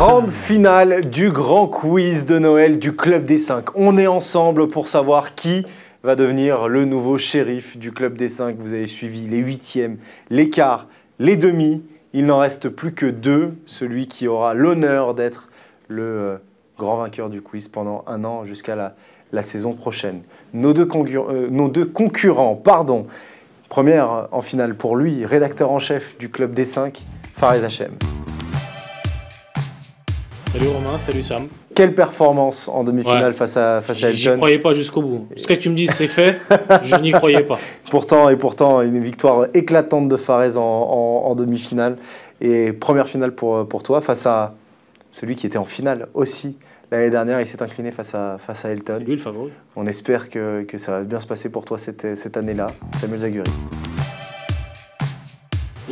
Grande finale du grand quiz de Noël du Club des 5. On est ensemble pour savoir qui va devenir le nouveau shérif du Club des 5. Vous avez suivi les huitièmes, les quarts, les demi. Il n'en reste plus que deux. Celui qui aura l'honneur d'être le grand vainqueur du quiz pendant un an jusqu'à la saison prochaine. Nos deux concurrents, pardon. Première en finale pour lui, rédacteur en chef du Club des 5, Fares Hachem. Salut Romain, salut Sam. Quelle performance en demi-finale face à Elton. J'y croyais pas jusqu'au bout. Jusqu'à que tu me dises c'est fait, je n'y croyais pas. Pourtant, une victoire éclatante de Fares en demi-finale. Et première finale pour toi face à celui qui était en finale aussi. L'année dernière, il s'est incliné face à Elton. C'est lui le favori. On espère que ça va bien se passer pour toi cette année-là. Samuel Zagury.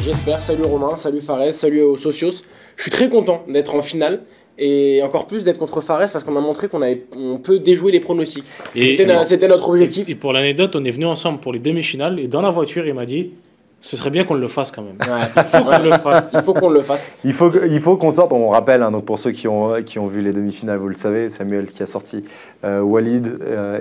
J'espère. Salut Romain, salut Fares, salut aux socios. Je suis très content d'être en finale. Et encore plus d'être contre Fares parce qu'on a montré qu'on peut déjouer les pronostics. C'était notre objectif. Et pour l'anecdote, on est venus ensemble pour les demi-finales. Et dans la voiture, il m'a dit ce serait bien qu'on le fasse quand même. Ouais. Il faut qu'on le fasse. Il faut qu'on le fasse. Il faut qu'on sorte. On rappelle, donc pour ceux qui ont vu les demi-finales, vous le savez, Samuel qui a sorti Walid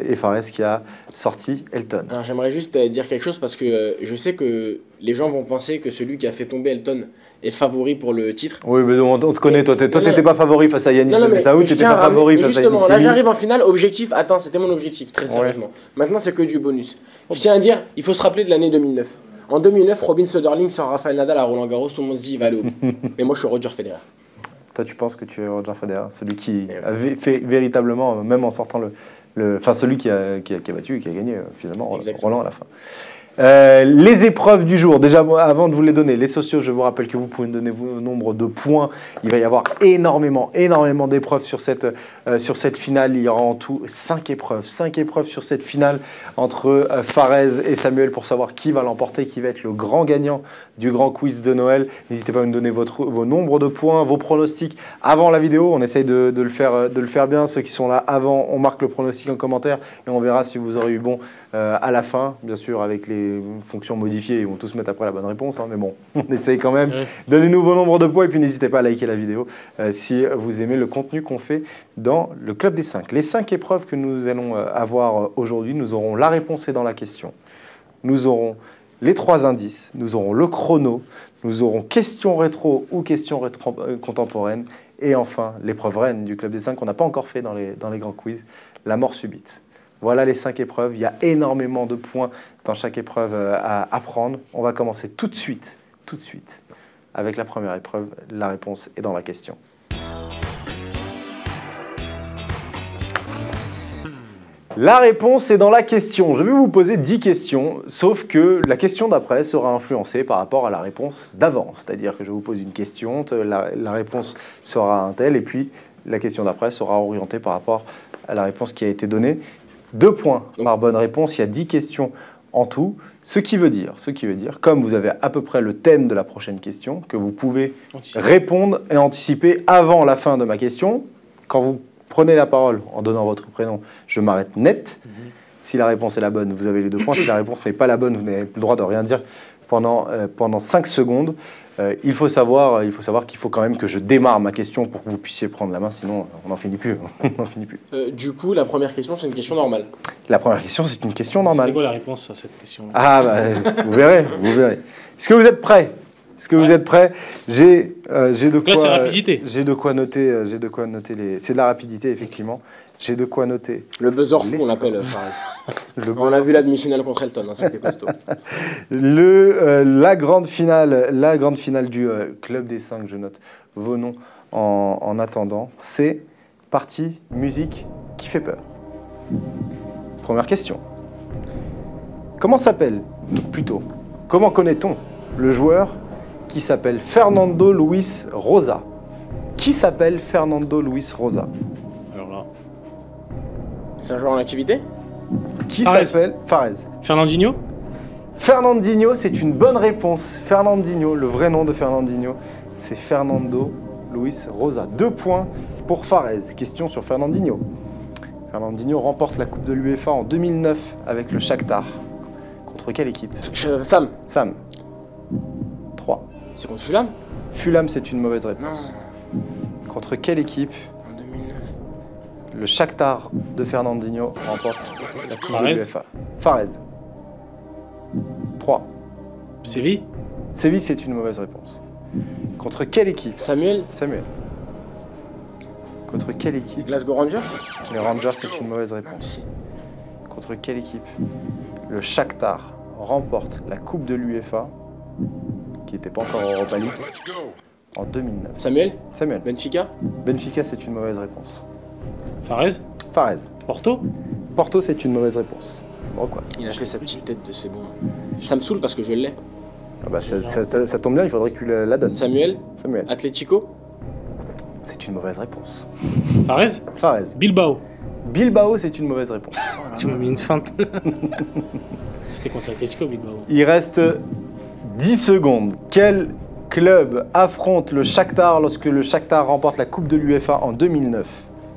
et Fares qui a sorti Elton. Alors j'aimerais juste dire quelque chose parce que je sais que les gens vont penser que celui qui a fait tomber Elton est favori pour le titre. Oui, mais on te connaît. Toi, t'étais pas favori face à Yannick Saoud, t'étais pas favori face à justement, Yannick. là j'arrive en finale, objectif. Attends, c'était mon objectif, très sérieusement. Ouais. Maintenant, c'est que du bonus. Je tiens à dire, il faut se rappeler de l'année 2009. En 2009, Robin Söderling sort Rafael Nadal à Roland Garros, tout le monde se dit il va aller au bout. Mais moi, je suis Roger Federer. Toi, tu penses que tu es Roger Federer, celui qui a fait véritablement, même en sortant enfin celui qui a battu, qui a gagné finalement Roland à la fin. Les épreuves du jour, déjà avant de vous les donner, les socios, je vous rappelle que vous pouvez me donner vos nombres de points. Il va y avoir énormément d'épreuves sur cette finale. Il y aura en tout 5 épreuves sur cette finale entre Fares et Samuel pour savoir qui va l'emporter, qui va être le grand gagnant du grand quiz de Noël. N'hésitez pas à me donner vos nombres de points, vos pronostics avant la vidéo. On essaye de le faire bien. Ceux qui sont là avant, on marque le pronostic en commentaire et on verra si vous aurez eu bon à la fin, bien sûr, avec les fonctions modifiées. Ils vont tous mettre après la bonne réponse, hein, mais bon, on essaye quand même. Donnez-nous vos nombres de points et puis n'hésitez pas à liker la vidéo si vous aimez le contenu qu'on fait dans le Club des 5. Les 5 épreuves que nous allons avoir aujourd'hui, nous aurons la réponse et dans la question. Nous aurons les 3 indices, nous aurons le chrono, nous aurons questions rétro ou questions contemporaines et enfin l'épreuve reine du Club des 5 qu'on n'a pas encore fait dans les grands quiz, la mort subite. Voilà les 5 épreuves. Il y a énormément de points dans chaque épreuve à apprendre. On va commencer tout de suite, avec la première épreuve. La réponse est dans la question. La réponse est dans la question. Je vais vous poser 10 questions, sauf que la question d'après sera influencée par rapport à la réponse d'avant. C'est-à-dire que je vous pose une question, la réponse sera un tel, et puis la question d'après sera orientée par rapport à la réponse qui a été donnée. 2 points par bonne réponse, il y a 10 questions en tout, ce qui veut dire, comme vous avez à peu près le thème de la prochaine question, que vous pouvez répondre et anticiper avant la fin de ma question. Quand vous prenez la parole en donnant votre prénom, je m'arrête net. Si la réponse est la bonne, vous avez les 2 points. Si la réponse n'est pas la bonne, vous n'avez plus le droit de rien dire pendant 5 secondes. Il faut savoir qu'il faut quand même que je démarre ma question pour que vous puissiez prendre la main, sinon on n'en finit plus. Du coup, la première question, c'est une question normale. La première question, c'est une question normale. C'est quoi la réponse à cette question? Ah, vous verrez. Est-ce que vous êtes prêts? J'ai de quoi. Là, c'est rapidité. J'ai de quoi noter les. C'est de la rapidité, effectivement. J'ai de quoi noter. Le buzzer fou, on l'appelle, Fares. On a vu la demi-finale contre Elton, hein, c'était costaud. La grande finale du Club des 5, je note vos noms en attendant. C'est partie musique qui fait peur. Première question. Comment connaît-on le joueur qui s'appelle Fernando Luis Rosa? Qui s'appelle Fernando Luis Rosa? C'est un joueur en activité? Qui s'appelle Fares? Fernandinho? Fernandinho, c'est une bonne réponse. Fernandinho, le vrai nom de Fernandinho, c'est Fernando Luis Rosa. 2 points pour Fares. Question sur Fernandinho. Fernandinho remporte la Coupe de l'UEFA en 2009 avec le Shakhtar. Contre quelle équipe? Sam. 3. C'est contre Fulham? Fulham, c'est une mauvaise réponse. Non. Contre quelle équipe En 2009. le Shakhtar de Fernandinho remporte la Coupe de Fares. l'UEFA? Fares. 3. Séville. Séville, c'est une mauvaise réponse. Contre quelle équipe? Samuel. Samuel. Contre quelle équipe? Glasgow Rangers. Les Rangers, c'est une mauvaise réponse. Contre quelle équipe le Shakhtar remporte la Coupe de l'UEFA, qui n'était pas encore Europa League, en 2009? Samuel. Samuel. Benfica. Benfica, c'est une mauvaise réponse. Fares. Fares. Porto. Porto, c'est une mauvaise réponse. Bon, quoi. Il a fait sa petite tête de c'est bon. Ça me saoule parce que je l'ai. Ah bah, ça tombe bien, il faudrait que tu la donnes. Samuel. Samuel. Atlético. C'est une mauvaise réponse. Fares. Fares. Bilbao. Bilbao, c'est une mauvaise réponse. Tu m'as mis une feinte. C'était contre l'Atlético Bilbao. Il reste 10 secondes. Quel club affronte le Shakhtar lorsque le Shakhtar remporte la Coupe de l'UEFA en 2009?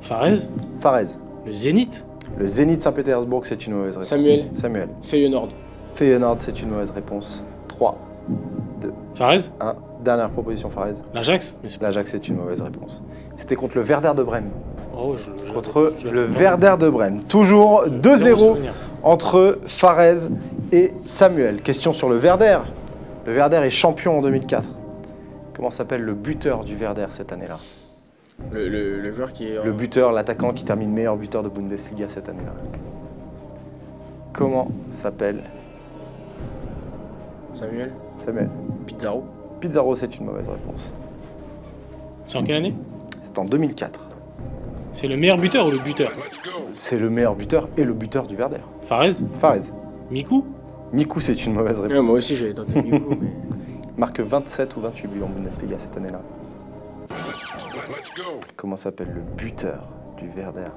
Fares. Fares. Le Zénith. Le Zénith Saint-Pétersbourg, c'est une mauvaise réponse. Samuel. Samuel. Feyenoord. Feyenoord, c'est une mauvaise réponse. 3, 2, Fares. 1. Dernière proposition, Fares. L'Ajax. Mais c'est pas. L'Ajax, c'est une mauvaise réponse. C'était contre le Werder de Brême. Oh, Contre je le Werder de Brême. Toujours 2-0 entre Fares et Samuel. Question sur le Werder. Le Werder est champion en 2004. Comment s'appelle le buteur du Werder cette année-là? Le joueur qui est. Le buteur, l'attaquant qui termine meilleur buteur de Bundesliga cette année-là. Comment s'appelle Samuel. Samuel? Pizarro. Pizarro, c'est une mauvaise réponse. C'est en quelle année? C'est en 2004. C'est le meilleur buteur ou le buteur? C'est le meilleur buteur et le buteur du Werder. Fares. Fares. Mikou. Mikou, c'est une mauvaise réponse. Ouais, moi aussi j'avais tenté Mikou, mais. Il marque 27 ou 28 buts en Bundesliga cette année-là. Comment s'appelle le buteur du Werder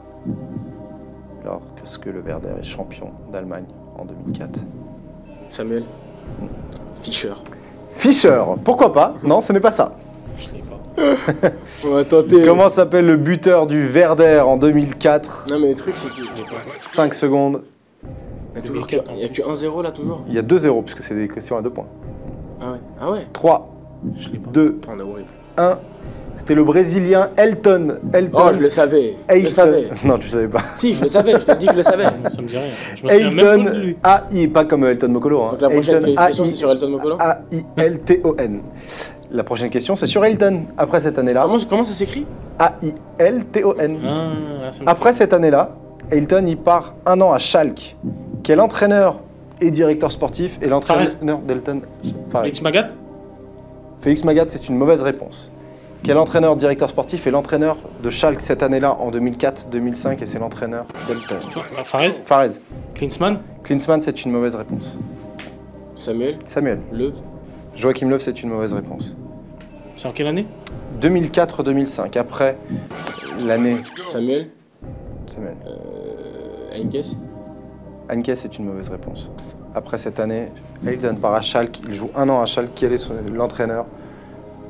lorsque le Werder est champion d'Allemagne en 2004? Samuel. Fischer. Fischer, pourquoi pas? Non, ce n'est pas ça. Je l'ai pas. On va tenter. Comment s'appelle le buteur du Werder en 2004? Non mais le truc c'est que. 5 secondes. Il y a que 1-0 là toujours. Il y a 2-0 puisque c'est des questions à 2 points. Ah ouais. Ah ouais. 3, Je l'ai pas. 2, On est horrible. 1. C'était le Brésilien Elton. Oh, je le savais. Je le savais. Non, tu le savais pas. Si, je le savais. Je te dis que je le savais. Ça me dit rien. Je me souviens même pas de Elton lui. AI, pas comme Elton Mokolo. Hein. Donc la prochaine Elton question c'est sur Elton Mokolo. A-I-L-T-O-N. La prochaine question, c'est sur Elton. Après cette année-là. Comment ça s'écrit? A-I-L-T-O-n. Ah, ça me Après cette année-là, Elton il part 1 an à Schalke, qui est l'entraîneur et directeur sportif et l'entraîneur d'Elton. Félix Magath. Félix Magath, c'est une mauvaise réponse. Qui est l'entraîneur, directeur sportif et l'entraîneur de Schalke cette année-là en 2004-2005 et c'est l'entraîneur d'Elton. Fares. Fares. Klinsmann. Klinsmann, c'est une mauvaise réponse. Samuel. Samuel. Löw. Joachim Löw, c'est une mauvaise réponse. C'est en quelle année? 2004-2005. Après l'année. Samuel. Samuel. Heinkes. Heinkes, c'est une mauvaise réponse. Après cette année, Elton part à Schalke. Il joue 1 an à Schalke. Quel est l'entraîneur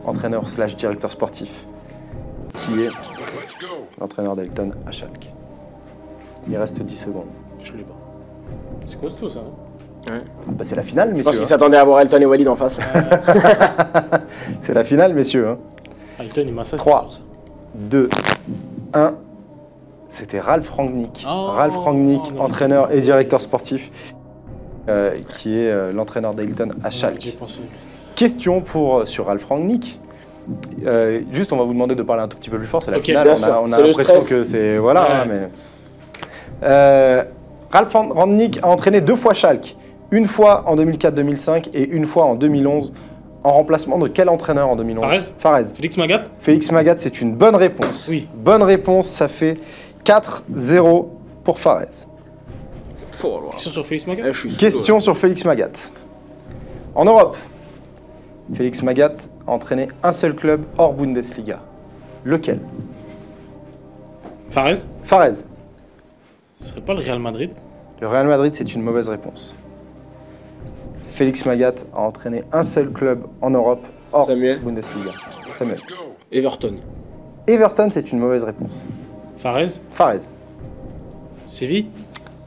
/ directeur sportif qui est l'entraîneur d'Elton à Schalke? Il reste 10 secondes. Je l'ai pas. C'est costaud ça. Ouais. Ah bah, c'est la finale, Je messieurs. pense qu'il s'attendait à voir Elton et Walid en face. C'est la finale, messieurs. Hein. Elton, il m'a ça. 3, 2, 1. C'était Ralf Rangnick. Oh, Ralf Rangnick, non, entraîneur et directeur sportif, qui est l'entraîneur d'Elton à J'ai Schalke. pensé. Question sur Ralf Rangnick. Juste, on va vous demander de parler un tout petit peu plus fort. C'est la Ok, finale. bien sûr. On a C'est le l'impression stress. que c'est. Voilà. Ouais. Hein, mais, Ralf Rangnick a entraîné 2 fois Schalke. Une fois en 2004-2005 et une fois en 2011. En remplacement de quel entraîneur en 2011? Fares. Félix Magath. Félix Magath, c'est une bonne réponse. Oui. Bonne réponse, ça fait 4-0 pour Fares. Question sur Félix Magath. Question sur Félix Magath. En Europe, Félix Magath a entraîné un seul club hors Bundesliga. Lequel? Fares. Fares. Ce serait pas le Real Madrid? Le Real Madrid, c'est une mauvaise réponse. Félix Magath a entraîné un seul club en Europe hors Samuel. Bundesliga. Samuel. Everton. Everton, c'est une mauvaise réponse. Fares. Fares. Séville.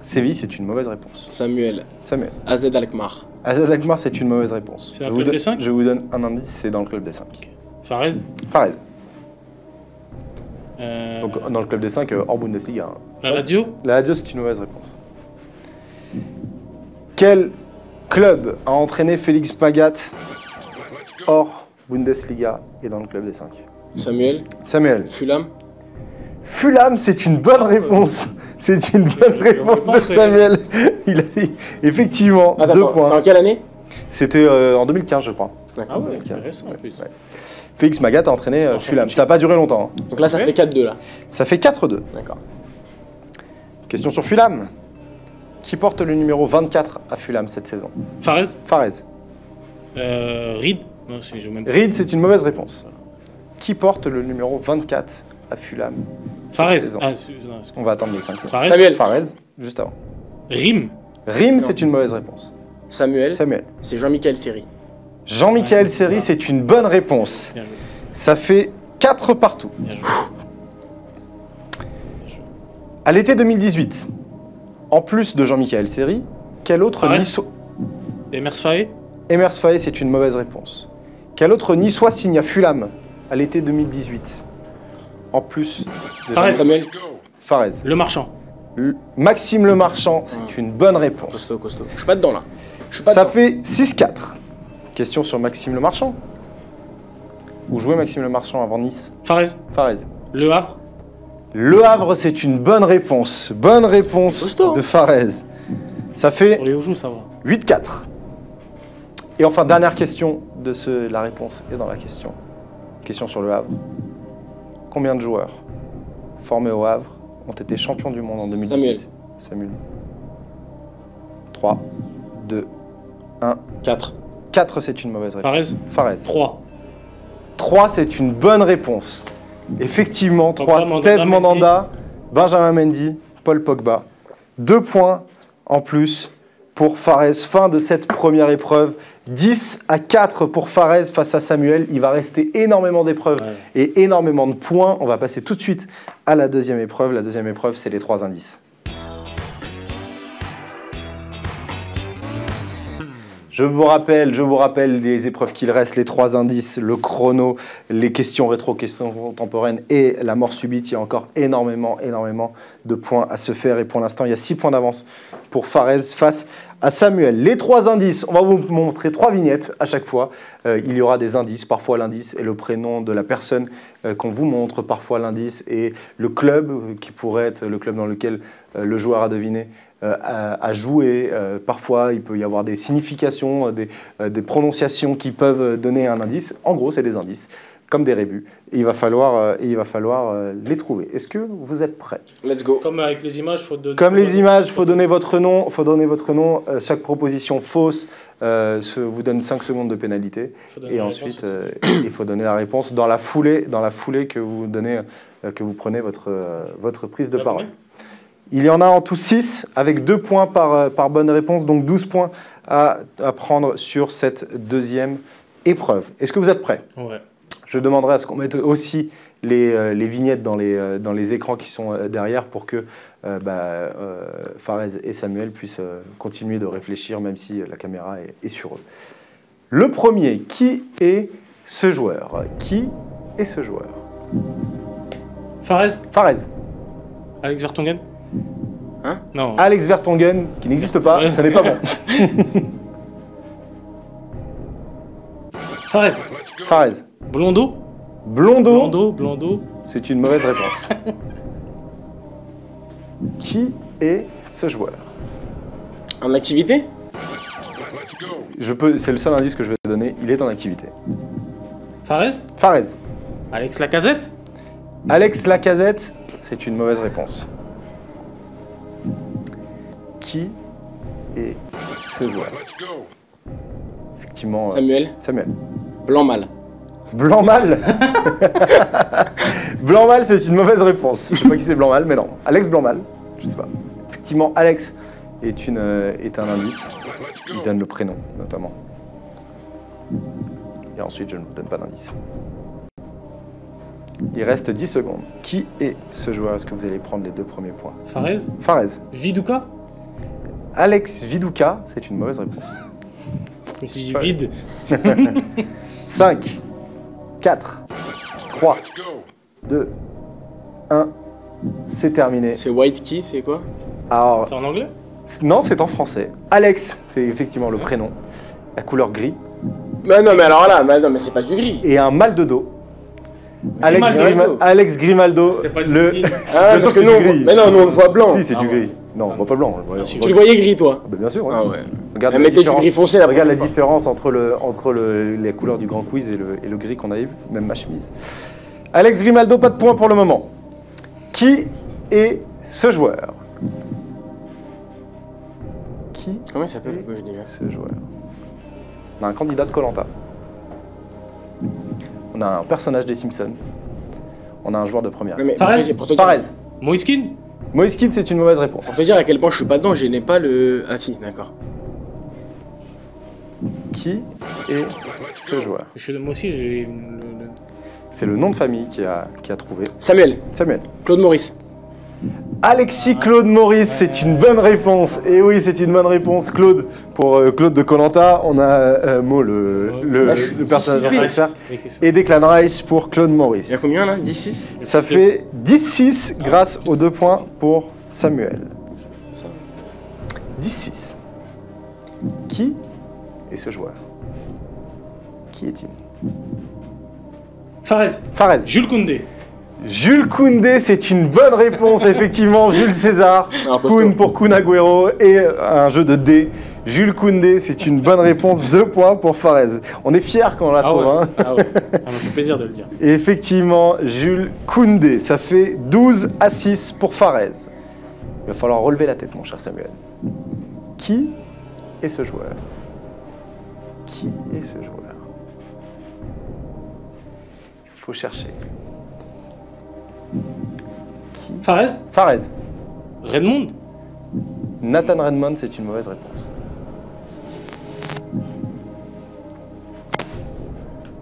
Séville, c'est une mauvaise réponse. Samuel. Samuel. AZ Alkmaar. AZ Alkmaar, c'est une mauvaise réponse. C'est dans le club des 5? Je vous donne un indice, c'est dans le club des 5. Fares. Fares. Donc dans le club des 5, hors Bundesliga. Hein. La Lazio. La Lazio, c'est une mauvaise réponse. Quel club a entraîné Félix Magath hors Bundesliga et dans le club des 5? Samuel. Samuel. Fulham. Fulham, c'est une bonne réponse. C'est une bonne réponse de Samuel. Il a dit, effectivement, 2 points. C'est en quelle année? C'était en 2015, je crois. Ah ouais, intéressant en plus. Ouais. Félix Magath a entraîné Fulham. Ça n'a pas duré longtemps. Hein. Donc là, ça fait 4-2 là. Ça fait 4-2. D'accord. Question sur Fulham. Qui porte le numéro 24 à Fulham cette saison? Fares. Fares. Reed. Non, je même... Reed, c'est une mauvaise réponse. Qui porte le numéro 24 à Fulham? Fares. On va attendre les 5 secondes. Samuel. Fares, juste avant. Rim. Rim, c'est une mauvaise réponse. Samuel. Samuel. C'est Jean-Michel Seri. Jean-Michel Seri, c'est une bonne réponse. Ça fait 4 partout. À l'été 2018, en plus de Jean-Michel Seri, quel autre Niçois... Emers Faé. Emers Faé, c'est une mauvaise réponse. Quel autre Niçois signe à Fulham à l'été 2018? En plus de Fares. Samuel. Fares. Le Marchand. Maxime Le Marchand, c'est une bonne réponse. Costaud, costaud. Je suis pas dedans là. Pas Ça dedans. fait 6-4. Question sur Maxime Le Marchand. Où jouait Maxime Le Marchand avant Nice? Fares. Fares. Le Havre. Le Havre, c'est une bonne réponse. Bonne réponse Costaud, de hein. Fares. Ça fait Pour les Oujou, ça va. 8-4. Et enfin, dernière question de la réponse est dans la question. Question sur le Havre. Combien de joueurs formés au Havre ont été champions du monde en 2018? Samuel. 3, 2, 1. 4. 4, c'est une mauvaise réponse. Fares. Fares. 3. 3, c'est une bonne réponse. Effectivement, 3, là, Steve Mandanda, Benjamin Mendy, Paul Pogba. 2 points en plus pour Fares. Fin de cette première épreuve. 10-4 pour Fares face à Samuel. Il va rester énormément d'épreuves et énormément de points. On va passer tout de suite à la deuxième épreuve. La deuxième épreuve, c'est les 3 indices. Je vous rappelle les épreuves qu'il reste, les 3 indices, le chrono, les questions rétro, questions contemporaines et la mort subite. Il y a encore énormément de points à se faire et pour l'instant, il y a 6 points d'avance pour Fares face à Samuel. Les 3 indices, on va vous montrer 3 vignettes à chaque fois. Il y aura des indices, parfois l'indice est le prénom de la personne qu'on vous montre, parfois l'indice est le club qui pourrait être le club dans lequel le joueur a deviné. À jouer. Parfois, il peut y avoir des significations, des prononciations qui peuvent donner un indice. En gros, c'est des indices, comme des rébus. Et il va falloir les trouver. Est-ce que vous êtes prêts? Let's go. Comme avec les images, faut donner. Comme les images, faut donner votre nom. Chaque proposition fausse vous donne 5 secondes de pénalité. Et ensuite, il faut donner la réponse dans la foulée que vous prenez votre prise de parole. Il y en a en tout 6, avec 2 points par bonne réponse, donc 12 points à prendre sur cette deuxième épreuve. Est-ce que vous êtes prêts? Ouais. Je demanderai à ce qu'on mette aussi les vignettes dans les écrans qui sont derrière pour que Fares et Samuel puissent continuer de réfléchir, même si la caméra est sur eux. Le premier, qui est ce joueur? Qui est ce joueur? Fares. Fares. Alex Vertonghen. Hein? Non. Alex Vertonghen, qui n'existe pas, ça n'est pas bon. Fares. Fares. Blondo. Blondo. C'est une mauvaise réponse. Qui est ce joueur? En activité? C'est le seul indice que je vais te donner. Il est en activité. Fares. Fares. Alex Lacazette. Alex Lacazette, c'est une mauvaise réponse. Qui est ce joueur? Effectivement. Samuel. Blanc-Mal. Blanc-Mal. Blanc-Mal, c'est une mauvaise réponse. Je sais pas qui c'est Blanc-Mal, mais non. Alex Blanc-Mal, je sais pas. Effectivement, Alex est un indice. Il donne le prénom, notamment. Et ensuite, je ne vous donne pas d'indice. Il reste 10 secondes. Qui est ce joueur? Est-ce que vous allez prendre les 2 premiers points? Fares. Viduka. Alex Viduka, c'est une mauvaise réponse. Mais si j'ai vide. 5, 4, 3, 2, 1, c'est terminé. C'est White Key, c'est quoi? Alors, C'est en anglais? non, c'est en français. Alex, c'est effectivement le prénom. La couleur gris. Mais non, mais alors là, mais c'est pas du gris. Et un mal de dos. Grimaldo. Alex Grimaldo. C'était pas du le... gris. Ah, parce que nous, mais non, nous on le voit blanc. Si, c'est du gris. Non, on voit pas blanc. si. Tu le voyais gris, toi? Bah, bien sûr, ouais. Ah ouais. Regarde Elle la mettait du différence. gris foncé là. Regarde la différence entre les couleurs du grand quiz et le gris qu'on avait vu, même ma chemise. Alex Grimaldo, pas de points pour le moment. Qui est ce joueur? Qui Comment il s'appelle? est Ouais, je dis, ce joueur? On a un candidat de Koh-Lanta. On a un personnage des Simpsons. On a un joueur de première. Non, mais Fares pour te dire, Fares. Moiskin? Moïse Kid, c'est une mauvaise réponse. pour te dire à quel point je suis pas dedans, je n'ai pas le. Ah si, d'accord. Qui est ce joueur? Moi aussi, j'ai C'est le nom de famille qui a trouvé. Samuel, Samuel. Claude Maurice. Alexis Claude Maurice, c'est une bonne réponse. Et oui, c'est une bonne réponse, Claude. Pour Claude de Koh-Lanta, on a Mo, le personnage de Fixer. Et Declan Rice pour Claude Il y a Maurice. combien là? 10-6? Ça fait 10-6 grâce aux 2 points pour Samuel. 10-6. Qui est ce joueur? Qui est-il? Fares. Fares. Jules Koundé. Jules Koundé, c'est une bonne réponse, effectivement. Jules César, Koun pour Kun Agüero et un jeu de dés. Jules Koundé, c'est une bonne réponse. 2 points pour Fares. On est fiers quand on la trouve. Ouais. Hein. Ah ouais. Ça me fait plaisir de le dire. Et effectivement, Jules Koundé, ça fait 12-6 pour Fares. Il va falloir relever la tête, mon cher Samuel. Qui est ce joueur? Qui est ce joueur? Il faut chercher. Fares. Fares. Redmond. Nathan Redmond, c'est une mauvaise réponse.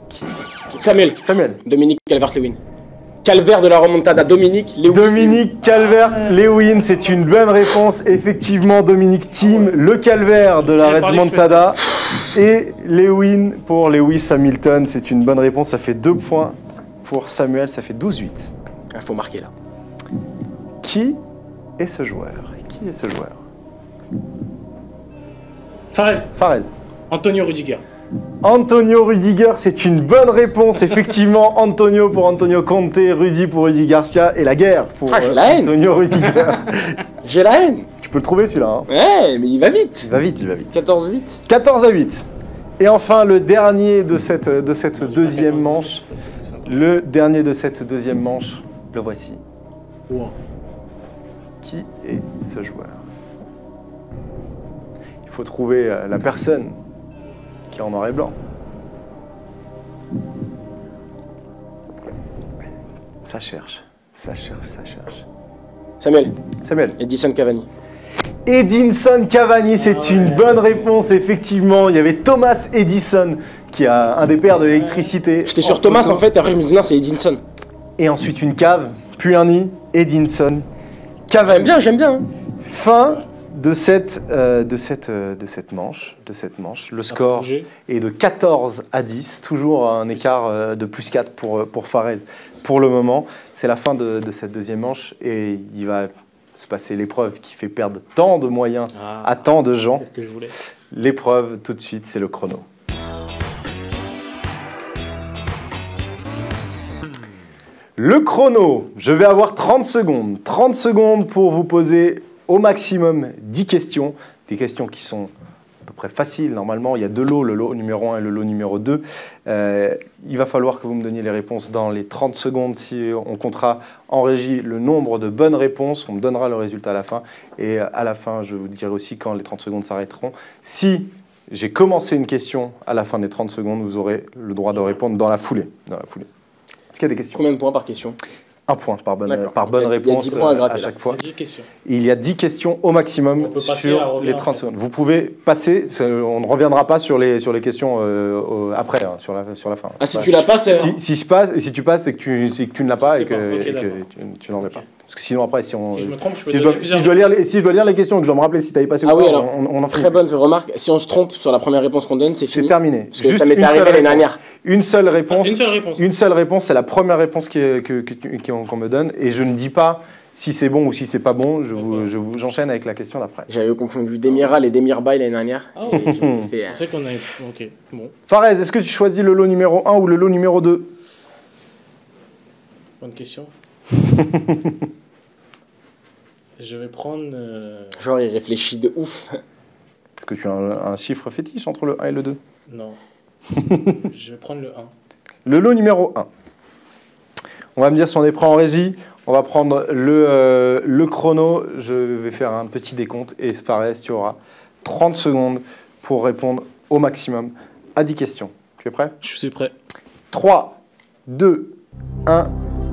Qui? Samuel, Samuel. Dominique Calvert-Lewin. Calvaire de la remontada, Dominique Lewis. Dominique Calvert-Lewin, c'est une bonne réponse. Effectivement, Dominique Thiem, le calvaire de la remontada. Et Lewin pour Lewis Hamilton, c'est une bonne réponse. Ça fait 2 points pour Samuel, ça fait 12-8. Il faut marquer là. Qui est ce joueur? Qui est ce joueur? Fares. Fares. Antonio Rudiger. Antonio Rudiger, c'est une bonne réponse. Effectivement, Antonio pour Antonio Conte, Rudy pour Rudy Garcia et la guerre pour j'ai la haine. Antonio Rudiger. J'ai la haine. Tu peux le trouver celui-là. Hein. Ouais, mais il va vite. Il va vite, il va vite. 14-8. 14-8. Et enfin, le dernier de cette deuxième manche. Le dernier de cette deuxième manche, le voici. Wow. Qui est ce joueur? Il faut trouver la personne qui est en noir et blanc. Ça cherche, ça cherche, ça cherche. Samuel, Samuel. Edison Cavani. Edinson Cavani, c'est une bonne réponse, effectivement. Il y avait Thomas Edison, qui est un des pères de l'électricité. J'étais sur Thomas en fait, et après je me dis non, c'est Edinson. Et ensuite une cave, puis un nid, Edinson Cavani. J'aime bien. Hein. Fin de cette manche. Le score est de 14-10, toujours un écart de plus 4 pour Fares. Pour le moment, c'est la fin de cette deuxième manche et il va se passer l'épreuve qui fait perdre tant de moyens à tant de gens. C'est ce que je voulais. L'épreuve, tout de suite, c'est le chrono. Le chrono, je vais avoir 30 secondes. 30 secondes pour vous poser au maximum 10 questions. Des questions qui sont à peu près faciles. Normalement, il y a 2 lots, le lot numéro 1 et le lot numéro 2. Il va falloir que vous me donniez les réponses dans les 30 secondes. Si on comptera en régie le nombre de bonnes réponses, on me donnera le résultat à la fin. Et à la fin, je vous dirai aussi quand les 30 secondes s'arrêteront. Si j'ai commencé une question à la fin des 30 secondes, vous aurez le droit de répondre dans la foulée. Est-ce qu'il y a des questions? Combien de points par question? 1 point par bonne réponse à chaque fois. Il y a 10 questions. Il y a 10 questions au maximum sur les 30 secondes. Vous pouvez passer, on ne reviendra pas sur les questions après, hein, sur la fin. Ah, si tu la passes si tu passes, c'est que tu ne l'as pas et que tu n'en veux pas. Parce que sinon, après, si je me trompe, je peux si donner plusieurs je dois lire les questions et que je dois me rappeler si tu avais passé ou Ah pas, oui, alors, on en très bonne remarque. Si on se trompe sur la première réponse qu'on donne, c'est C'est fini. terminé. Parce que ça m'est arrivé l'année dernière. Une seule réponse. c'est une seule réponse. Une seule réponse, c'est la première réponse qu'on me donne. Et je ne dis pas si c'est bon ou si c'est pas bon. J'enchaîne avec la question d'après. J'avais confondu Demiral et Demirbay l'année dernière. Ah oui, J'ai fait, je sais qu'on avait... Ok, bon. Fares, est-ce que tu choisis le lot numéro 1 ou le lot numéro 2? Bonne question. Je vais prendre... Genre, il réfléchit de ouf. Est-ce que tu as un chiffre fétiche entre le 1 et le 2? Non. Je vais prendre le 1. Le lot numéro 1. On va me dire si on est prêt en régie. On va prendre le chrono. Je vais faire un petit décompte. Et Fares, tu auras 30 secondes pour répondre au maximum à 10 questions. Tu es prêt? Je suis prêt. 3, 2, 1,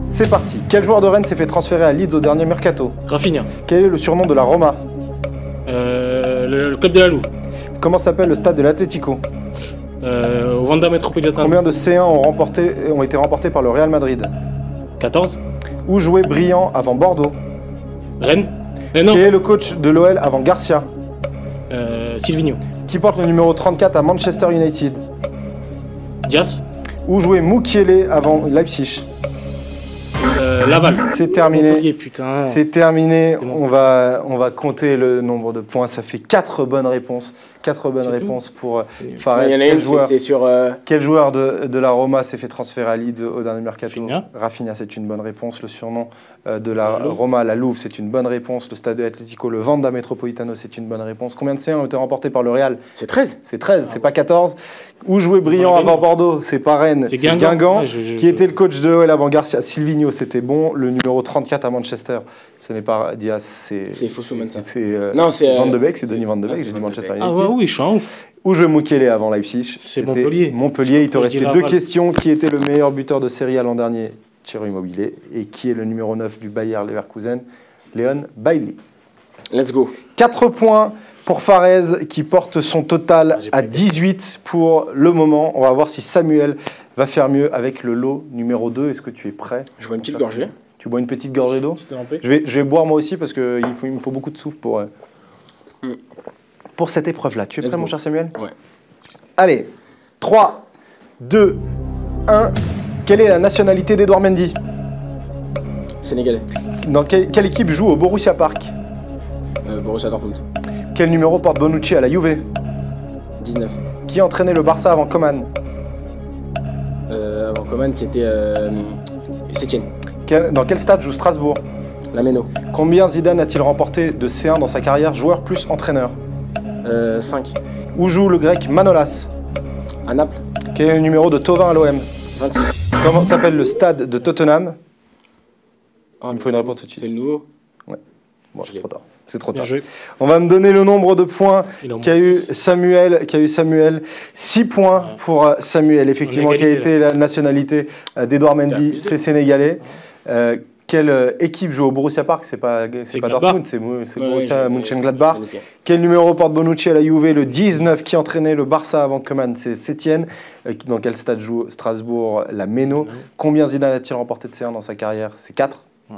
c'est parti. Quel joueur de Rennes s'est fait transférer à Leeds au dernier mercato? Rafinha. Quel est le surnom de la Roma? Le club de la Louve. Comment s'appelle le stade de l'Atlético? Au Wanda Metropolitano. Combien de C1 ont été remportés par le Real Madrid? 14. Où jouait Briand avant Bordeaux? Rennes. Non. Quel est le coach de l'OL avant Garcia? Silvino. Qui porte le numéro 34 à Manchester United? Dias. Où jouait Mukiele avant Leipzig? Laval. C'est terminé. Montpellier, putain. C'est terminé. C'est bon. On va compter le nombre de points. Ça fait 4 bonnes réponses. 4 bonnes C'est réponses pour C'est- Fares. Il y en a Quel une, joueur, c'est sur... quel joueur de la Roma s'est fait transférer à Leeds au dernier mercato? Rafinha. Rafinha, c'est une bonne réponse. Le surnom de la La Louve. Roma, la Louve, c'est une bonne réponse. Le stade de Atlético, le Wanda Metropolitano, c'est une bonne réponse. Combien de C1 ont été remportés par le Real? C'est 13. C'est 13, c'est pas 14. Où jouait Briand avant Bordeaux? C'est pas Rennes, c'est Guingamp. Ouais, Qui était le coach de l'OL avant Garcia? Silvino, c'était bon. Le numéro 34 à Manchester, ce n'est pas Diaz, C'est Fossouman, ça. C'est Non, c'est... Van de Beek, c'est Denis Van de Ah, Beek, c'est j'ai Van dit de Manchester Beek. Ah United. ouais, oui, je suis un ouf. Où jouait Mukiele avant Leipzig? C'est C'était Montpellier. Montpellier, il te Je restait dis 2 Laval. questions. Qui était le meilleur buteur de Serie A l'an dernier? Ciro Immobile. Et qui est le numéro 9 du Bayer Leverkusen? Leon Bailey. Let's go. 4 points pour Fares qui porte son total J'ai pas à été. 18 pour le moment. On va voir si Samuel va faire mieux avec le lot numéro 2. Est-ce que tu es prêt? Je vois une petite gorgée. Tu bois une petite gorgée d'eau? Petite lampée. Je vais boire moi aussi parce qu'il me faut beaucoup de souffle pour cette épreuve-là. Tu es Let's prêt, go. mon cher Samuel? Ouais. Allez, 3, 2, 1. Quelle est la nationalité d'Edouard Mendy? Sénégalais. Dans quelle équipe joue au Borussia Park? Borussia Dortmund. Quel numéro porte Bonucci à la Juve? 19. Qui entraînait le Barça avant Coman? Avant Coman, c'était... Sétienne. Dans quel stade joue Strasbourg? La Méno. Combien Zidane a-t-il remporté de C1 dans sa carrière, joueur plus entraîneur? 5. Où joue le grec Manolas? À Naples. Quel est le numéro de Thauvin à l'OM? 26. Comment s'appelle le stade de Tottenham? Oh, Il me faut une réponse tout de C'est suite. le nouveau. Bon, Je c'est l'ai. trop tard. C'est trop Bien tard. joué. On va me donner le nombre de points Il en qu'a manque eu six. Samuel. 6 points Ouais. pour Samuel, effectivement, On a qui a égalité, été la nationalité d'Edouard Mendy. abusé. C'est sénégalais. Quelle équipe joue au Borussia Park? C'est pas Gladbach. Dortmund, c'est Ouais, Borussia je- Mönchengladbach. je connais bien. Quel numéro porte Bonucci à la Juve? Le 19 qui entraînait le Barça avant Coman, c'est Sétienne. Dans quel stade joue Strasbourg? La Méno. Combien Zidane a-t-il remporté de C1 dans sa carrière? C'est 4. Ouais.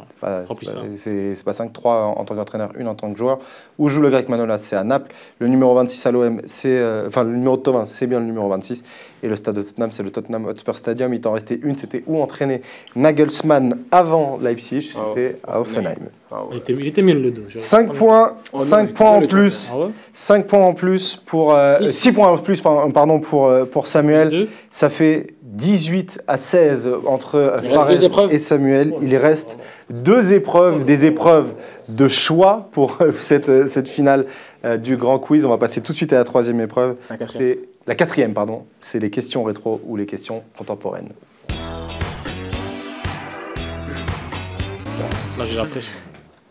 C'est plus pas, ça. c'est pas 5, 3 en tant qu'entraîneur, 1 en tant que joueur. Où joue le grec Manolas? C'est à Naples. Le numéro 26 à l'OM, c'est... Enfin, le numéro de Thauvin, c'est bien le numéro 26. Et le stade de Tottenham, c'est le Tottenham Hotspur Stadium. Il t'en restait une, c'était où entraîner Nagelsmann avant Leipzig? C'était à Hoffenheim. Ah ouais. Il était mieux le dos. 5 points, Oh non, 5 mais points en le plus. Ah ouais 5 points en plus pour... Six. 6 points en plus, pardon, pour Samuel. 2. Ça fait 18 à 16 entre Il reste Fares 2 épreuves. et Samuel. Il reste 2 épreuves, des épreuves de choix pour cette finale du grand quiz. On va passer tout de suite à la 3e épreuve. La 4e. C'est la 4e, pardon. C'est les questions rétro ou les questions contemporaines. Là, j'ai l'impression.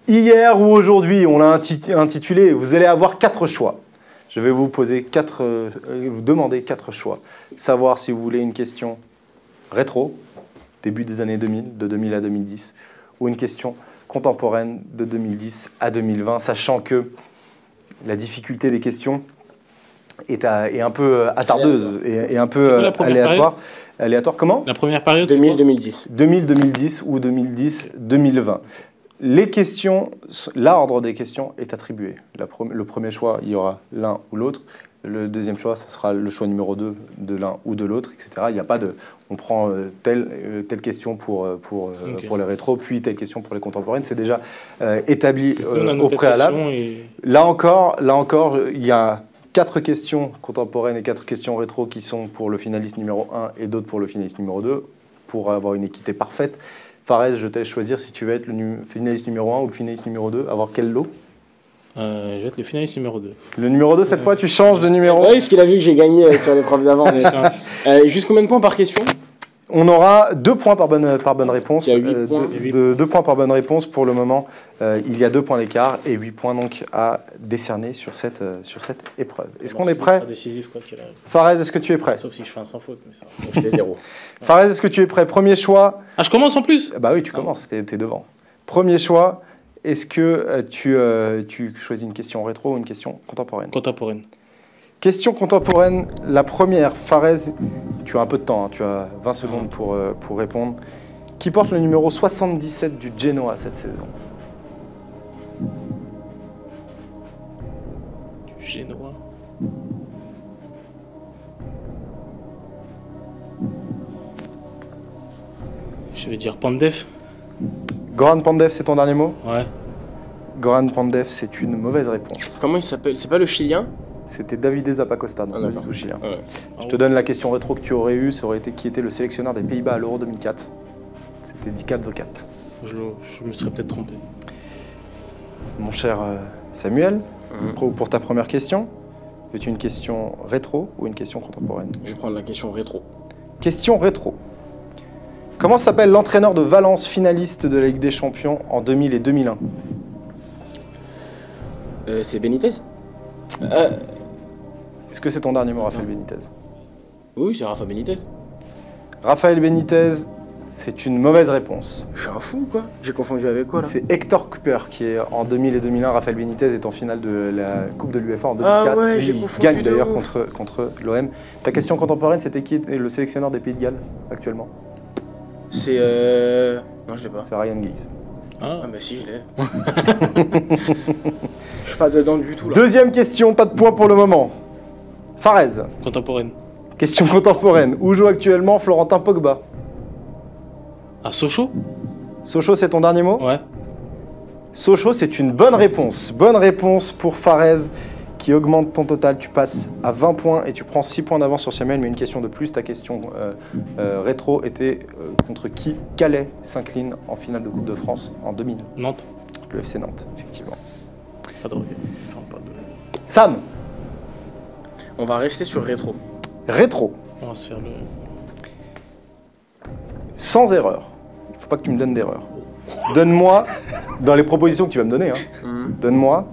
Hier ou aujourd'hui, on l'a intitulé « Vous allez avoir 4 choix ». Je vais vous vous demander 4 choix. Savoir si vous voulez une question rétro, début des années 2000, de 2000 à 2010, ou une question contemporaine de 2010 à 2020, sachant que la difficulté des questions est un peu hasardeuse et un C'est peu quoi la première aléatoire. Aléatoire comment? La première période, c'est 2000, quoi 2010. 2000-2010 ou 2010-2020. Les questions, l'ordre des questions est attribué. Le premier choix, il y aura l'un ou l'autre. Le deuxième choix, ce sera le choix numéro 2 de l'un ou de l'autre, etc. Il n'y a pas de... On prend telle question pour les rétros, puis telle question pour les contemporaines. C'est déjà établi au préalable. Là encore, il y a 4 questions contemporaines et 4 questions rétro qui sont pour le finaliste numéro 1 et d'autres pour le finaliste numéro 2, pour avoir une équité parfaite. Fares, je te laisse choisir si tu veux être le finaliste numéro 1 ou le finaliste numéro 2. Avoir quel lot? Je vais être le finaliste numéro 2. Le numéro 2, cette fois, tu changes de numéro? Oui, parce qu'il a vu que j'ai gagné sur l'épreuve d'avant. Juste combien de points par question? On aura 2 points par bonne réponse. Il y a 8 points. 2 points par bonne réponse pour le moment. Il y a 2 points d'écart et 8 points donc à décerner sur cette épreuve. Est-ce qu'on est prêt? Décisif, quoi qu'il arrive. Fares, est-ce que tu es prêt? Sauf si je fais un sans faute, mais ça. Je fais 0. Fares, est-ce que tu es prêt? Premier choix. Ah, je commence en plus? Bah oui, tu commences, t'es devant. Premier choix, est-ce que tu choisis une question rétro ou une question contemporaine? Contemporaine. Question contemporaine, la première, Fares, tu as un peu de temps, hein, tu as 20 secondes pour répondre. Qui porte le numéro 77 du Genoa cette saison? Du Genoa. Je vais dire Pandev. Goran Pandev, c'est ton dernier mot? Ouais. Goran Pandev, c'est une mauvaise réponse. Comment il s'appelle? C'est pas le Chilien? C'était Davide Zappacosta, donc pas du tout chilien. Ouais. Je te donne la question rétro que tu aurais eue, ça aurait été qui était le sélectionneur des Pays-Bas à l'Euro 2004. C'était Dika Advocat. Je me serais peut-être trompé. Mon cher Samuel, pour ta première question, veux-tu une question rétro ou une question contemporaine? Je vais prendre la question rétro. Question rétro. Comment s'appelle l'entraîneur de Valence finaliste de la Ligue des Champions en 2000 et 2001? C'est Benitez? Est-ce que c'est ton dernier mot, Rafael Benitez? Oui, c'est Rafa Benitez. Rafael Benitez, c'est une mauvaise réponse. Je suis un fou, quoi. J'ai confondu avec quoi, là? C'est Hector Cooper qui est en 2000 et 2001. Rafael Benitez est en finale de la Coupe de l'UEFA en 2004. Ah ouais, Lui, j'ai il confondu gagne de d'ailleurs ouf. contre l'OM. Ta question contemporaine, c'était qui est le sélectionneur des Pays de Galles actuellement? C'est non, je l'ai pas. C'est Ryan Giggs. Ah, Ah bah si, je l'ai. Je suis pas dedans du tout, là. Deuxième question, pas de point pour le moment. Fares, contemporaine. question contemporaine. Où joue actuellement Florentin Pogba? À Sochaux? Sochaux, c'est ton dernier mot? Ouais. Sochaux, c'est une bonne réponse. Bonne réponse pour Fares qui augmente ton total. Tu passes à 20 points et tu prends 6 points d'avance sur Samuel, mais une question de plus. Ta question rétro était contre qui Calais s'incline en finale de Coupe de France en 2000? Nantes? Le FC Nantes, effectivement. Pas de regret. Enfin, pas de... Sam, On va rester sur rétro. rétro, On va se faire le... sans erreur. Il ne faut pas que tu me donnes d'erreur. Donne-moi, dans les propositions que tu vas me donner, donne-moi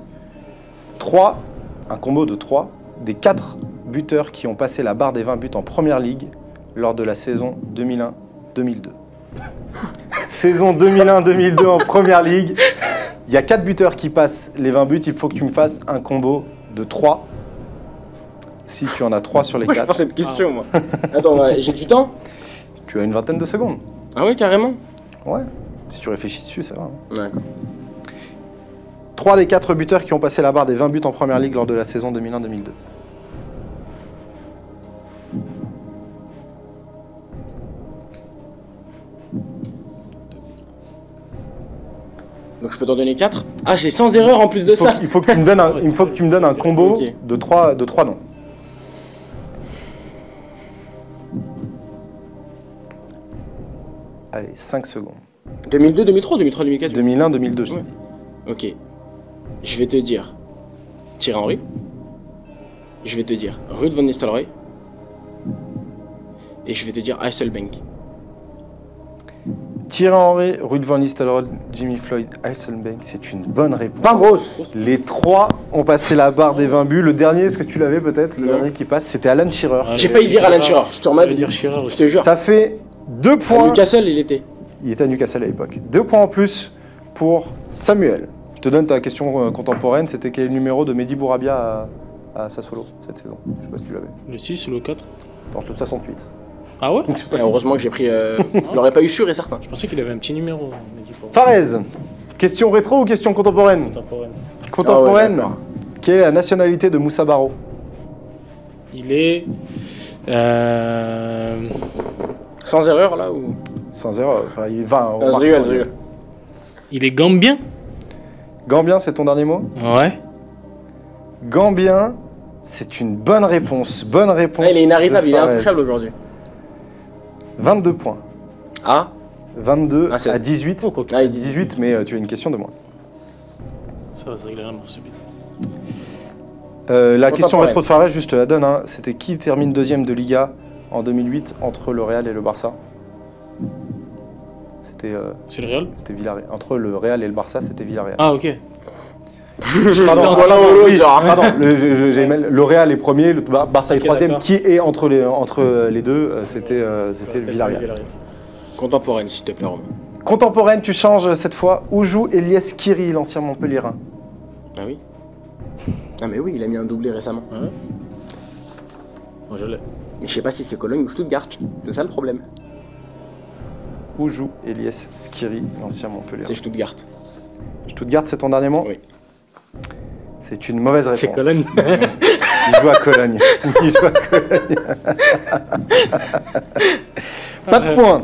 un combo de 3 des 4 buteurs qui ont passé la barre des 20 buts en Première Ligue lors de la saison 2001-2002. Saison 2001-2002 en Première Ligue. Il y a 4 buteurs qui passent les 20 buts. Il faut que tu me fasses un combo de 3. Si tu en as 3 sur les Moi, je 4, pense cette question, moi. Attends, j'ai du temps? tu as une vingtaine de secondes. Ah ouais, carrément? Ouais. Si tu réfléchis dessus, ça va. D'accord. 3 des 4 buteurs qui ont passé la barre des 20 buts en Première Ligue lors de la saison 2001-2002. Donc je peux t'en donner 4? Ah, j'ai 100 erreurs en plus de ça. Il faut que tu me donnes un combo Ok. de 3 noms. Allez, 5 secondes. 2002, 2003, 2003, 2004. 2001, 2002, je t'ai Ouais. dit. Ok. Je vais te dire Thierry Henry. Je vais te dire Ruud van Nistelrooy. Et je vais te dire Hasselbank. Thierry Henry, Ruud van Nistelrooy, Jimmy Floyd, Hasselbank, c'est une bonne réponse. Pas grosse. Les 3 ont passé la barre des 20 buts. Le dernier, est-ce que tu l'avais peut-être? Le Non. dernier qui passe, c'était Alan Shearer. Ah, J'ai failli dire Alan Shearer. Je te Je remets. vais dire Shearer Je aussi. te jure. Ça fait 2 À points. Newcastle, il était. Il était à Newcastle à l'époque. 2 points en plus pour Samuel. Je te donne ta question contemporaine. C'était quel numéro de Mehdi Bourabia à Sassuolo cette saison? Je sais pas si tu l'avais. Le 6 ou le 4? Porte le 68. Ah ouais? Je sais pas Et si- heureusement que j'ai pris. Je l'aurais pas eu sûr et certain. Je pensais qu'il avait un petit numéro. Mais dis pas. Fares, Question rétro ou question contemporaine? Contemporaine. Contemporaine. Ah ouais, Quelle est la nationalité de Moussa Baro? Il est. Sans erreur, là ou... Sans erreur. Enfin, il va. je rigole. Il est gambien? Gambien, c'est ton dernier mot? Ouais. Gambien, c'est une bonne réponse. Bonne réponse. Il est inarrêtable, de il est Fares. intouchable aujourd'hui. 22 points. Ah 22 c'est- à 18. Oh, coquin. Ah, il dit 18, mais tu as une question de moins. Ça va se régler vraiment subit. La question Contemporaine. rétro de Fares, juste la donne. Hein. C'était qui termine deuxième de Liga en 2008 entre le Real et le Barça? C'est le Real? C'était Villarreal. Entre le Real et le Barça, c'était Villarreal. Ah, ok. Le Real est premier, le Barça est Ok, troisième. d'accord. Qui est entre les deux? C'était le Villarreal. Contemporaine, s'il te plaît, Romain. Contemporaine, tu changes cette fois. Où joue Elias Kiri, l'ancien Montpellierin? Ah oui. Ah mais oui, il a mis un doublé récemment. Ouais. Moi, je l'ai. Mais je sais pas si c'est Cologne ou Stuttgart. C'est ça le problème. Où joue Elias Skiri, l'ancien Montpellierin? C'est Stuttgart. Stuttgart, c'est ton dernier mot? Oui. C'est une mauvaise réponse. C'est Cologne. Il joue à Cologne. Il joue à Cologne. Pas de point.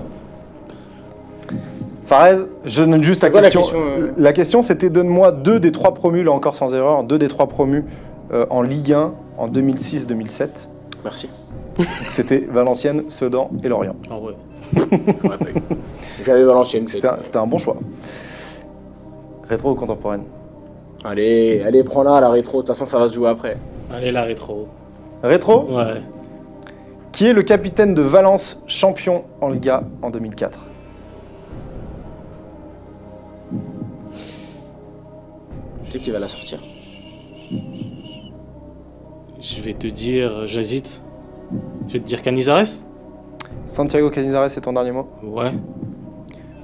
Fares, je donne juste ta C'est quoi la question. question, La question, c'était donne-moi 2 des 3 promus, là encore sans erreur, 2 des 3 promus en Ligue 1 en 2006-2007. Merci. C'était Valenciennes, Sedan et Lorient. Ah ouais. J'aurais pas eu. J'avais Valenciennes. C'était un bon choix. Rétro ou contemporaine? Allez, prends-la, la rétro. De toute façon, ça va se jouer après. Allez, la rétro. Rétro? Ouais. Qui est le capitaine de Valence, champion en Liga en 2004? Tu sais qui va la sortir? Je vais te dire. J'hésite. Je vais te dire Canizares? Santiago Canizares, c'est ton dernier mot? Ouais.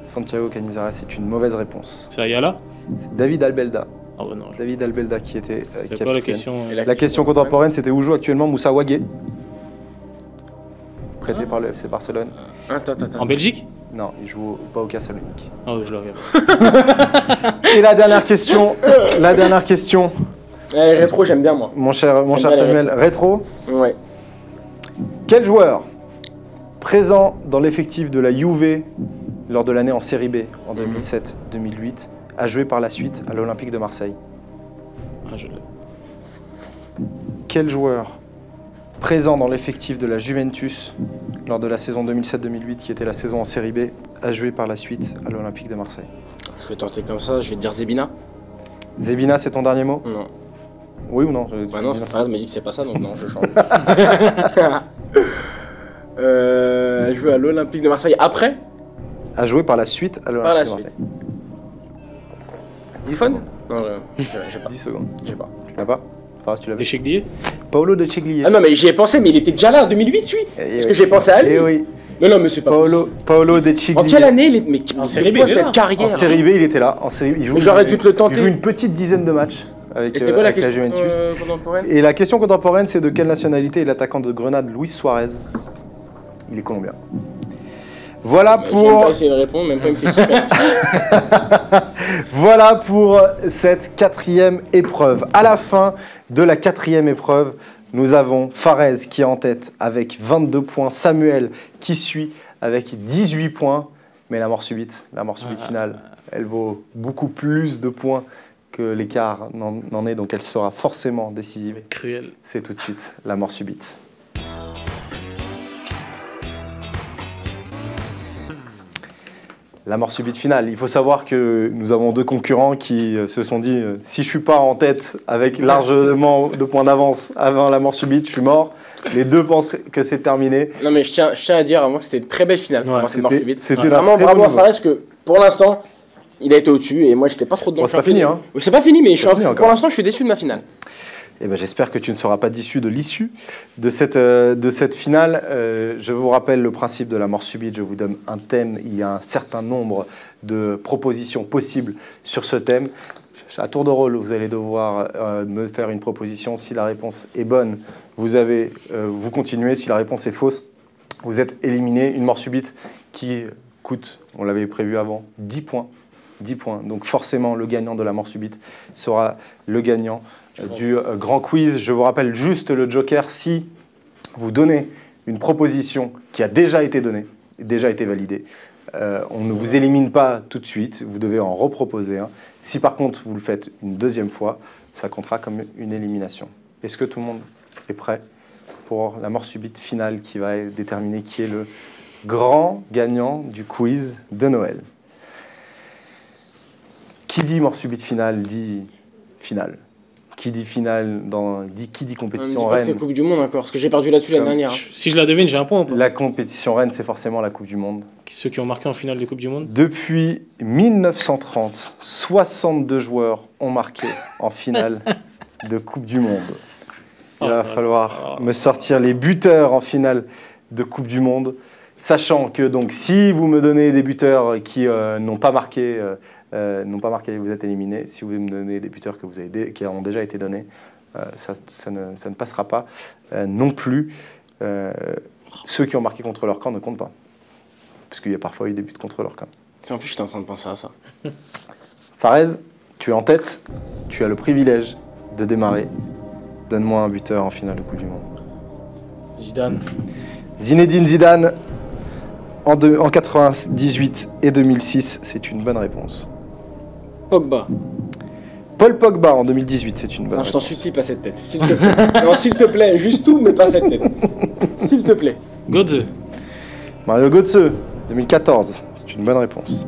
Santiago Canizares, c'est une mauvaise réponse. C'est Ayala? C'est David Albelda. Ah ouais, non. David Albelda qui était C'est capitaine. quoi la question? La question contemporaine, c'était où joue actuellement Moussa Wagué, prêté par le FC Barcelone. Attends. En Belgique? Non, il joue pas au Casablanca. Ah ouais, je le regarde. Et la dernière question, Rétro, j'aime bien, moi. mon cher bien Samuel, rétro. Ouais. Quel joueur présent dans l'effectif de la Juve lors de l'année en Série B en 2007-2008 a joué par la suite à l'Olympique de Marseille? Ah, je l'ai. Quel joueur présent dans l'effectif de la Juventus lors de la saison 2007-2008, qui était la saison en Série B, a joué par la suite à l'Olympique de Marseille? Je vais tenter comme ça, je vais te dire Zebina. Zebina, c'est ton dernier mot? Non. Oui ou non? Bah non, Faraz m'a dit que c'est pas ça, donc non, je change. Jouer à l'Olympique de Marseille après? A joué par la suite à Par l'Olympique la de suite. Marseille. Buffon? Non, j'ai pas. 10 secondes. J'ai pas. Tu l'as pas? Faraz, tu l'avais? Descheglie? Paolo De Ceglier. Ah non, mais j'y ai pensé, mais il était déjà là en 2008, lui. Parce que j'ai pensé à lui. Eh oui. Non, mais c'est pas possible. Paolo De Ceglier. En quelle année il est... Mais En c'est Série B, quoi il est là. cette carrière? En Série B, il était là. En série, il joue, Mais j'aurais dû te le tenter. Il joue une petite dizaine de matchs avec, Et c'était quoi la avec la question Juventus. contemporaine? Et la question contemporaine, c'est de quelle nationalité est l'attaquant de Grenade, Luis Suarez? Il est colombien. Voilà J'ai même pour, pas essayé de répondre, même pas il me fait kiffer. voilà pour cette 4e épreuve. À la fin de la 4e épreuve, nous avons Fares qui est en tête avec 22 points, Samuel qui suit avec 18 points, mais la mort subite finale, elle vaut beaucoup plus de points que l'écart n'en est, donc elle sera forcément décisive. Cruel. C'est tout de suite la mort subite. La mort subite finale. Il faut savoir que nous avons 2 concurrents qui se sont dit si je suis pas en tête avec largement de points d'avance avant la mort subite, je suis mort. Les 2 pensent que c'est terminé. Non, mais je tiens à dire à moi que c'était une très belle finale. Ouais, C'était Vraiment bravo à Fares que pour l'instant, il a été au-dessus et moi j'étais pas trop dedans. Bon, c'est pas fini, hein. Oui, c'est pas fini, mais pour l'instant je suis déçu de ma finale. Eh ben, j'espère que tu ne seras pas déçu de l'issue de cette finale. Je vous rappelle le principe de la mort subite. Je vous donne un thème. Il y a un certain nombre de propositions possibles sur ce thème. À tour de rôle, vous allez devoir me faire une proposition. Si la réponse est bonne, vous continuez. Si la réponse est fausse, vous êtes éliminé. Une mort subite qui coûte, on l'avait prévu avant, 10 points. 10 points. Donc forcément, le gagnant de la mort subite sera le gagnant du grand quiz. Je vous rappelle juste le joker. Si vous donnez une proposition qui a déjà été donnée, déjà été validée, on ne vous élimine pas tout de suite. Vous devez en reproposer un. Si par contre, vous le faites une deuxième fois, ça comptera comme une élimination. Est-ce que tout le monde est prêt pour la mort subite finale qui va déterminer qui est le grand gagnant du quiz de Noël? Qui dit mort subite finale dit finale. Qui dit finale qui dit compétition reine. C'est Coupe du Monde encore, parce que j'ai perdu là-dessus l'année dernière. Si je la devine, j'ai un point. La compétition reine, c'est forcément la Coupe du Monde. Ceux qui ont marqué en finale de Coupe du Monde. Depuis 1930, 62 joueurs ont marqué en finale de Coupe du Monde. Il va falloir me sortir les buteurs en finale de Coupe du Monde, sachant que donc si vous me donnez des buteurs qui n'ont pas marqué, vous êtes éliminé. Si vous me donnez des buteurs qui ont déjà été donnés, ça ne passera pas non plus. Ceux qui ont marqué contre leur camp ne comptent pas, parce qu'il y a parfois eu des buts contre leur camp. En plus, j'étais en train de penser à ça. Farez, tu es en tête, tu as le privilège de démarrer. Donne-moi un buteur en finale de Coupe du Monde. Zidane. Zinedine Zidane, en 98 et 2006, c'est une bonne réponse. Pogba. Paul Pogba en 2018, c'est une bonne réponse. Je t'en supplie, pas cette tête. S'il te plaît. Non, s'il te plaît, juste tout, mais pas cette tête. S'il te plaît. Götze. Mario Götze, 2014, c'est une bonne réponse.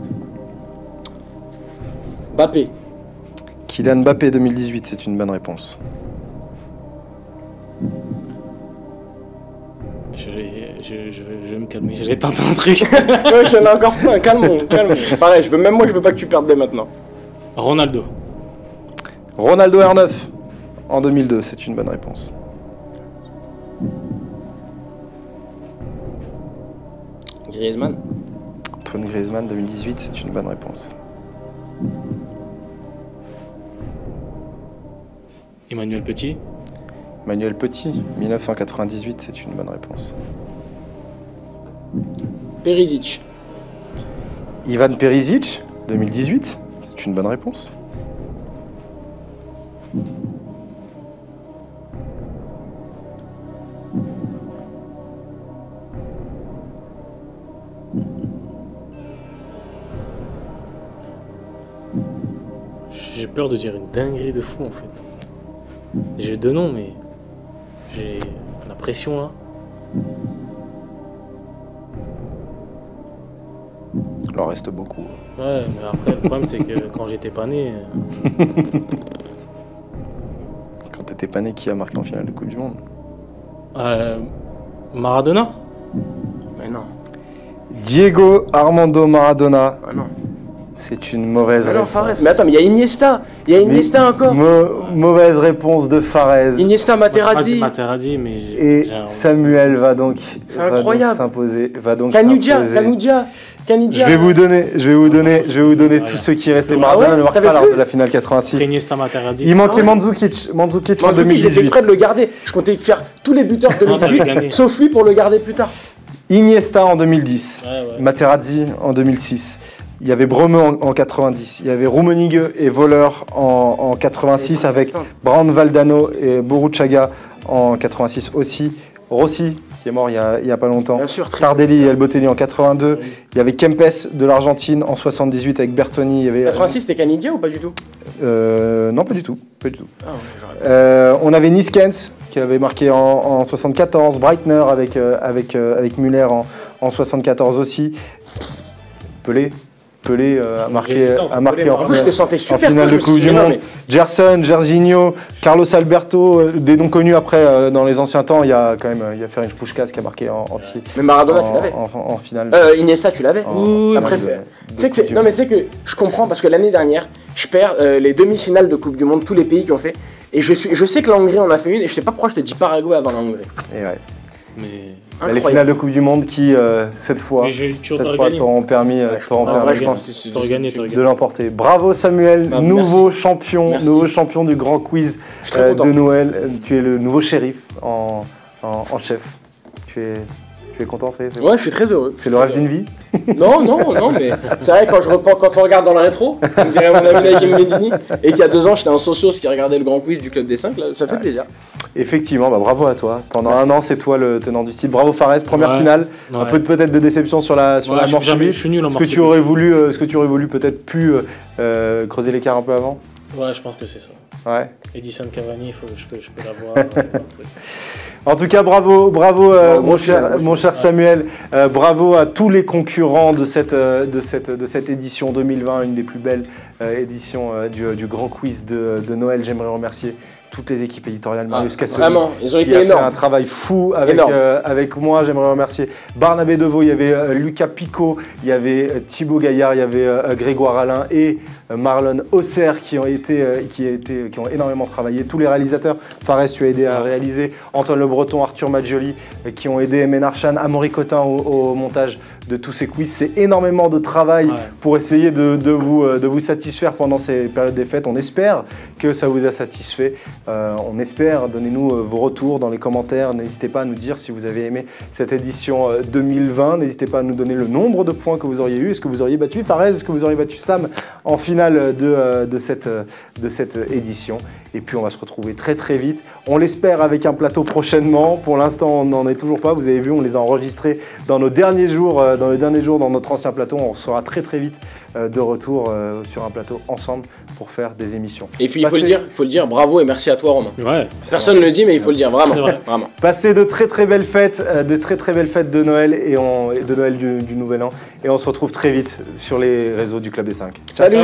Mbappé. Kylian Mbappé, 2018, c'est une bonne réponse. Je vais me calmer, j'allais tenter un truc. Ouais, j'en ai encore plein, calmons. Pareil, même moi, je veux pas que tu perdes dès maintenant. Ronaldo. Ronaldo R9, en 2002, c'est une bonne réponse. Griezmann. Antoine Griezmann, 2018, c'est une bonne réponse. Emmanuel Petit. Emmanuel Petit, 1998, c'est une bonne réponse. Perisic. Ivan Perisic, 2018, c'est une bonne réponse. J'ai peur de dire une dinguerie de fou en fait. J'ai deux noms, mais j'ai la pression là. Il en reste beaucoup. Ouais, mais après, le problème c'est que quand j'étais pas né. Quand t'étais pas né, qui a marqué en finale de Coupe du Monde? Maradona. Mais non. Diego Armando Maradona. Ah non. C'est une mauvaise réponse. Fares. Mais attends, mais il y a Iniesta. Il y a Iniesta encore. Mauvaise réponse de Fares. Iniesta, Materazzi. Materazzi, mais. Et Samuel va donc s'imposer. Caniggia. Je vais vous donner tous ceux qui restaient. Maradona ne marque pas lors de la finale 86. Iniesta, Materazzi. Il manquait Mandzukic en 2018. J'ai fait exprès de le garder. Je comptais faire tous les buteurs de 2018, sauf lui pour le garder plus tard. Iniesta en 2010. Materazzi en 2006. Il y avait Breme en 90, il y avait Rummenigge et Voller en 86 avec Brown Valdano et Boruchaga en 86 aussi. Rossi qui est mort il y a pas longtemps. Bien sûr, Tardelli et Elbotelli en 82. Il y avait Kempes de l'Argentine en 78 avec Bertoni. Il y avait, 86 c'était Caniggia ou pas du tout? Non, pas du tout. Ah ouais, on avait Niskens qui avait marqué en 74, Breitner avec Müller en 74 aussi. Pelé a marqué en finale de Coupe du Monde. Gerson, Jorginho, Carlos Alberto, des noms connus après dans les anciens temps. Il y a quand même Ferenc Puskás qui a marqué aussi. Mais Maradona, tu l'avais en finale. Iniesta, tu l'avais. Après, tu sais que je comprends parce que l'année dernière, je perds les demi-finales de Coupe du Monde, tous les pays qui ont fait. Et je sais que la Hongrie en a fait une et je sais pas pourquoi je te dis Paraguay avant la Hongrie. Et ouais. Mais les finales de Coupe du Monde qui, cette fois, t'auront permis, je pense, de l'emporter. Bravo Samuel, nouveau champion du grand quiz de Noël. Tu es le nouveau shérif en chef. Tu es Tu es content, c'est Ouais, je suis très heureux. C'est le rêve d'une vie? Non, mais c'est vrai, quand on regarde dans la rétro, on dirait mon ami Naïm Medini, et qu'il y a 2 ans, j'étais en socios qui regardait le grand quiz du Club des 5, là, ça fait plaisir. Effectivement, bravo à toi. Pendant un an, c'est toi le tenant du titre. Bravo Fares, première finale. Un peu peut-être de déception sur la mort subite. Je suis nul en mort subite. Est-ce que tu aurais voulu peut-être creuser l'écart un peu avant? Ouais, je pense que c'est ça. Ouais. Edison Cavani, je peux l'avoir. En tout cas, bravo mon cher Samuel. Bravo à tous les concurrents de cette édition 2020, une des plus belles éditions du grand quiz de Noël. J'aimerais remercier toutes les équipes éditoriales, Marius Cassoli, vraiment, ils ont été énormes. Fait un travail fou avec moi. J'aimerais remercier Barnabé Deveau, il y avait Lucas Picot, il y avait Thibaut Gaillard, il y avait Grégoire Alain et Marlon Auxerre qui ont énormément travaillé. Tous les réalisateurs, Fares, tu as aidé à réaliser, Antoine Le Breton, Arthur Maggioli, qui ont aidé Ménarchan, Amaury Cotin au montage de tous ces quiz. C'est énormément de travail pour essayer de vous satisfaire pendant ces périodes des fêtes. On espère que ça vous a satisfait. On espère, donnez-nous vos retours dans les commentaires. N'hésitez pas à nous dire si vous avez aimé cette édition 2020. N'hésitez pas à nous donner le nombre de points que vous auriez eu. Est-ce que vous auriez battu Fares? Est-ce que vous auriez battu Sam en finale de cette édition? Et puis on va se retrouver très très vite. On l'espère avec un plateau prochainement. Pour l'instant, on n'en est toujours pas. Vous avez vu, on les a enregistrés dans nos derniers jours, dans notre ancien plateau. On sera très très vite de retour sur un plateau ensemble pour faire des émissions. Et puis il faut le dire, bravo et merci à toi Romain. Ouais. Personne ne le dit, mais il faut le dire vraiment. Vraiment. Passez de très très belles fêtes, de Noël et de Noël du Nouvel An. Et on se retrouve très vite sur les réseaux du Club des 5. Salut.